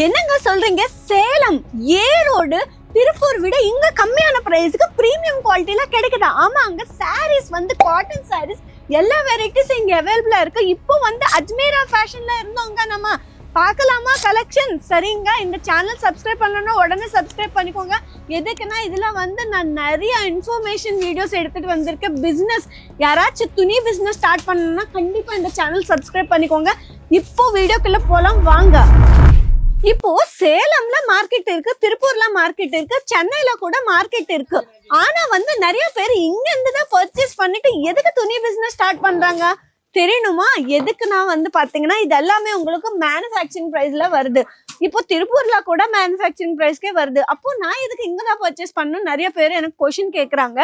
என்னங்க சொல்றீங்க? சேலம், ஈரோடு, திருப்பூர் விட இங்க கம்மியான பிரைஸ்க்கு பிரீமியம் குவாலிட்டில கிடைக்குதா? ஆமாங்க, சாரீஸ் வந்து காட்டன் சாரீஸ் எல்லா வெரைட்டிஸ் இங்க அவைலபிளா இருக்கு. இப்போ வந்து அஜ்மீரா ஃபேஷன்ல இருந்தோங்க, நம்ம பார்க்கலாமா கலெக்ஷன்? சரிங்க, இந்த சேனல் சப்ஸ்கிரைப் பண்ணலன்னா உடனே சப்ஸ்கிரைப் பண்ணிக்கோங்க. எதுக்குன்னா இதுல வந்து நான் நிறைய இன்ஃபர்மேஷன் வீடியோஸ் எடுத்துட்டு வந்திருக்கேன். பிசினஸ் யாராச்சும் துணி பிசினஸ் ஸ்டார்ட் பண்ணணும்னா கண்டிப்பா இந்த சேனல் சப்ஸ்கிரைப் பண்ணிக்கோங்க. இப்போ வீடியோக்குள்ள போலாம் வாங்க. இப்போ சேலம்ல மார்க்கெட் இருக்கு, திருப்பூர்ல மார்க்கெட் இருக்கு, சென்னையில கூட மார்க்கெட் இருக்கு. ஆனா வந்து நிறைய பேர் இங்க இருந்து தான் பர்ச்சேஸ் பண்ணிட்டு எதுக்கு துணி பிசினஸ் ஸ்டார்ட் பண்றாங்க தெரியணுமா? எதுக்குன்னா வந்து பாத்தீங்கன்னா இது எல்லாமே உங்களுக்கு மேனுஃபேக்சரிங் பிரைஸ்ல வருது. இப்போ திருப்பூர்ல கூட மேனுஃபேக்சரிங் பிரைஸ்க்கே வருது. அப்போ நான் எதுக்கு இங்கதான் பர்ச்சேஸ் பண்ணணும் நிறைய பேர் எனக்கு கொஸ்டின் கேக்குறாங்க.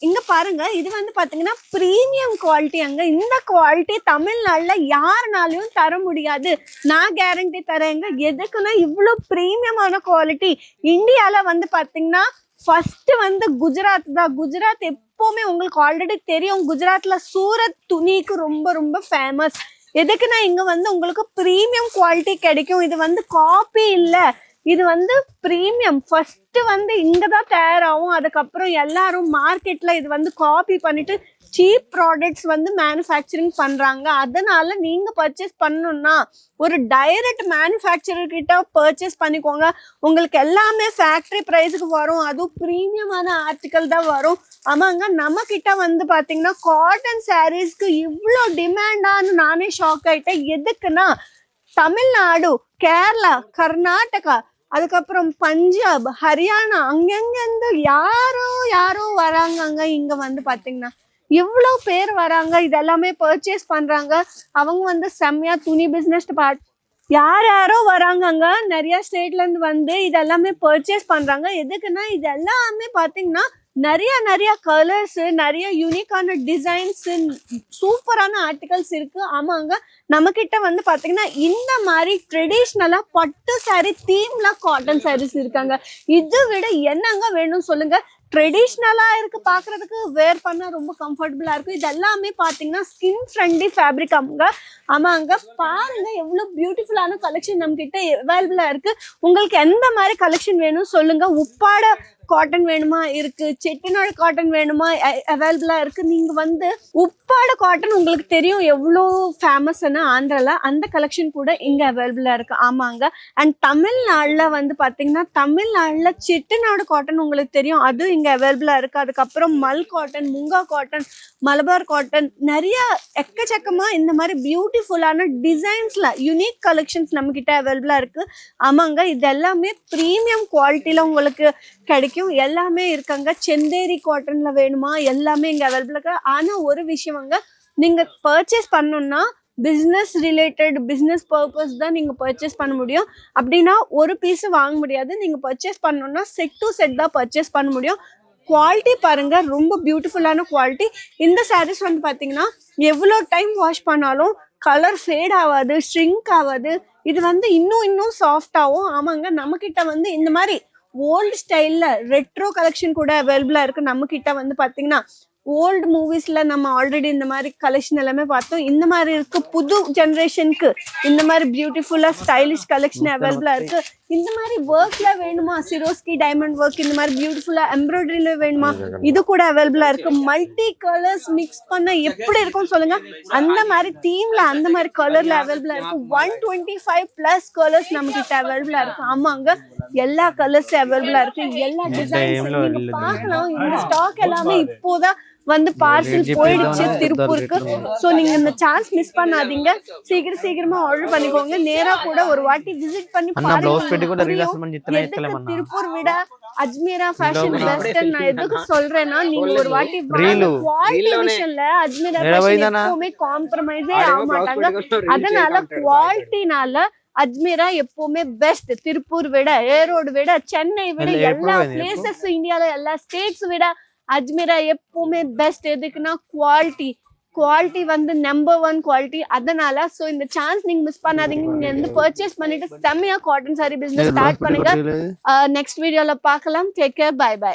இங்க பாருங்க, இது வந்து பாத்தீங்கன்னா பிரீமியம் குவாலிட்டி. அங்க இந்த குவாலிட்டி தமிழ்நாடுல யாருனாலையும் தர முடியாது, நான் கேரண்டி தரேங்க. எதுக்குன்னா இவ்வளவு பிரீமியமான குவாலிட்டி இந்தியால வந்து பாத்தீங்கன்னா ஃபர்ஸ்ட் வந்து குஜராத் தான். குஜராத் எப்பவுமே உங்களுக்கு ஆல்ரெடி தெரியும், குஜராத்ல சூரத் துணிக்கு ரொம்ப ரொம்ப ஃபேமஸ். எதுக்குன்னா இங்க வந்து உங்களுக்கு பிரீமியம் குவாலிட்டி கிடைக்கும். இது வந்து காப்பி இல்ல, இது வந்து பிரீமியம். ஃபர்ஸ்ட் வந்து இங்கதான் தயாராகும், அதுக்கப்புறம் எல்லாரும் மார்க்கெட்ல இது வந்து காப்பி பண்ணிட்டு சீப் ப்ராடக்ட்ஸ் வந்து மேனுஃபேக்சரிங் பண்றாங்க. அதனால நீங்க பர்ச்சேஸ் பண்ணணும்னா ஒரு டைரக்ட் மேனுஃபேக்சரர் கிட்ட பர்ச்சேஸ் பண்ணிக்கோங்க. உங்களுக்கு எல்லாமே ஃபேக்டரி பிரைஸுக்கு வரும், அதுவும் பிரீமியமான ஆர்டிக்கல் தான் வரும். ஆமாங்க, நம்ம கிட்ட வந்து பாத்தீங்கன்னா காட்டன் சாரீஸ்க்கு இவ்வளோ டிமாண்டான்னு நானே ஷாக் ஆயிட்டேன். எதுக்குன்னா தமிழ்நாடு, கேரளா, கர்நாடகா, அதுக்கப்புறம் பஞ்சாப், ஹரியானா, அங்கங்கிருந்து யாரோ வராங்க. இங்க வந்து பாத்தீங்கன்னா இவ்வளவு பேர் வராங்க, இதெல்லாமே பர்ச்சேஸ் பண்றாங்க. அவங்க வந்து செம்மையா துணி பிசினஸ் யாரோ வராங்க, நிறைய ஸ்டேட்ல இருந்து வந்து இதெல்லாமே பர்ச்சேஸ் பண்றாங்க. எதுக்குன்னா இது எல்லாமே பாத்தீங்கன்னா நிறைய கலர்ஸ், நிறைய யூனிக்கான டிசைன்ஸ், சூப்பரான ஆர்டிகல்ஸ் இருக்கு. ஆமாங்க, நம்ம கிட்ட வந்து பாத்தீங்கன்னா இந்த மாதிரி ட்ரெடிஷ்னலா பட்டு சாரி தீம்ல காட்டன் சாரீஸ் இருக்காங்க. இது விட என்னங்க வேணும் சொல்லுங்க? ட்ரெடிஷ்னலா இருக்கு, பாக்குறதுக்கு வேர் பண்ண ரொம்ப கம்ஃபர்டபுளா இருக்கு. இது எல்லாமே பாத்தீங்கன்னா ஸ்கின் ஃப்ரெண்ட்லி ஃபேப்ரிக். ஆமாங்க, பாருங்க எவ்வளவு பியூட்டிஃபுல்லான கலெக்ஷன் நம்ம கிட்ட அவைலபிளா இருக்கு. உங்களுக்கு எந்த மாதிரி கலெக்ஷன் வேணும் சொல்லுங்க? உப்பாட காட்டன் வேணுமா இருக்கு, செட்டிநாடு காட்டன் வேணுமா அவைலபிளா இருக்கு. நீங்க வந்து உப்பாட காட்டன் உங்களுக்கு தெரியும் எவ்வளோ ஃபேமஸ்ன்னு ஆந்திரால, அந்த கலெக்ஷன் கூட இங்க அவைலபிளா இருக்கு. ஆமாங்க, அண்ட் தமிழ்நாடுல வந்து பாத்தீங்கன்னா தமிழ்நாடுல செட்டிநாடு காட்டன் உங்களுக்கு தெரியும், அது இங்க அவைலபிளா இருக்கு. அதுக்கப்புறம் மல் காட்டன், முங்கா காட்டன், மலபார் காட்டன், நிறைய எக்கச்சக்கமா இந்த மாதிரி பியூட்டிஃபுல்லான டிசைன்ஸ்ல யூனிக் கலெக்ஷன்ஸ் நம்ம கிட்ட அவைலபிளா இருக்கு. ஆமாங்க, இது எல்லாமே பிரீமியம் குவாலிட்டியில உங்களுக்கு கிடைக்கும். எல்லாமே இருக்காங்க. செந்தேரி காட்டன்ல வேணுமா எல்லாமே இங்க அவைலபிள் இருக்கு. ஆனா ஒரு விஷயம்ங்க, நீங்க பர்ச்சேஸ் பண்ணணும்னா பிசினஸ் ரிலேட்டட், பிசினஸ் பர்பஸ் தான் நீங்க பர்ச்சேஸ் பண்ண முடியும். அப்படின்னா ஒரு பீஸ் வாங்க முடியாது. நீங்க பர்ச்சேஸ் பண்ணணும்னா செட் டு செட் தான் பர்ச்சேஸ் பண்ண முடியும். குவாலிட்டி பாருங்க, ரொம்ப பியூட்டிஃபுல்லான குவாலிட்டி. இந்த சாரீஸ் வந்து பாத்தீங்கன்னா எவ்வளோ டைம் வாஷ் பண்ணாலும் கலர் ஃபேட் ஆகாது, ஷ்ரிங்க் ஆகாது. இது வந்து இன்னும் சாஃப்ட் ஆகும். ஆமாங்க, நம்ம கிட்ட வந்து இந்த மாதிரி ஓல்டு ஸ்டைல்ல ரெட்ரோ கலெக்ஷன் கூட அவைலபிளா இருக்கு. நம்ம கிட்ட வந்து பாத்தீங்கன்னா ஓல்டு மூவிஸ்ல நம்ம ஆல்ரெடி இந்த மாதிரி கலெக்ஷன் எல்லாமே பார்த்தோம். இந்த மாதிரி இருக்கு புது ஜெனரேஷனுக்கு இந்த மாதிரி பியூட்டிஃபுல்லா ஸ்டைலிஷ் கலெக்ஷன் அவைலபிளா இருக்கு. இந்த மாதிரி ஒர்க்ல வேணுமா, சிரோஸ்கி டைமண்ட் ஒர்க், இந்த மாதிரி பியூட்டிஃபுல்லா எம்ப்ராய்டரியில வேணுமா, இது கூட அவைலபிளா இருக்கு. மல்டி கலர்ஸ் மிக்ஸ் பண்ண எப்படி இருக்கும் சொல்லுங்க? அந்த மாதிரி தீம்ல, அந்த மாதிரி கலர்ல அவைலபிளா இருக்கு. 125+ கலர்ஸ் நம்ம கிட்ட அவைலபிளா இருக்கு. ஆமாங்க, எல்லா கலர்ஸ் அவைலபிளா இருக்கு, எல்லா டிசைன்ஸ் நீங்க பார்க்கலாம். இந்த ஸ்டாக் எல்லாமே இப்போதான் வந்து பார்சல் போயிடுச்சு திருப்பூருக்கு. சோ நீங்க இந்த சான்ஸ் மிஸ் பண்ணாதீங்க, சீக்கிரமா ஆர்டர் பண்ணிக்கோங்க. நேரா கூட ஒரு வாட்டி விசிட் பண்ணி பாருங்க. திருப்பூர் விட அஜ்மீரா ஃபேஷன் பெஸ்ட் நான் எதுக்கு சொல்றேன்னா, நீங்க ஒரு வாட்டி குவாலிட்டி விஷயம்ல அஜ்மீரா ஃபேஷன் எப்பவுமே காம்ப்ரமைஸே ஆக மாட்டாங்க. அதனால குவாலிட்டினால அஜ்மீரா எப்பவுமே பெஸ்ட். திருப்பூர் விட, ஈரோடு விட, சென்னை விட, எல்லா பிளேசஸ் இந்தியால எல்லா ஸ்டேட்ஸ் விட அஜ்மீரா எப்பவுமே பெஸ்ட். எதுக்குன்னா குவாலிட்டி வந்து நம்பர் 1 குவாலிட்டி. அதனால சோ இந்த சான்ஸ் நீங்க மிஸ் பண்ணாதீங்க. நீங்க வந்து பர்ச்சேஸ் பண்ணிட்டு செம்மையா காட்டன் சாரி பிசினஸ் ஸ்டார்ட் பண்ணுங்க. நெக்ஸ்ட் வீடியோல பார்க்கலாம். Take care, bye by.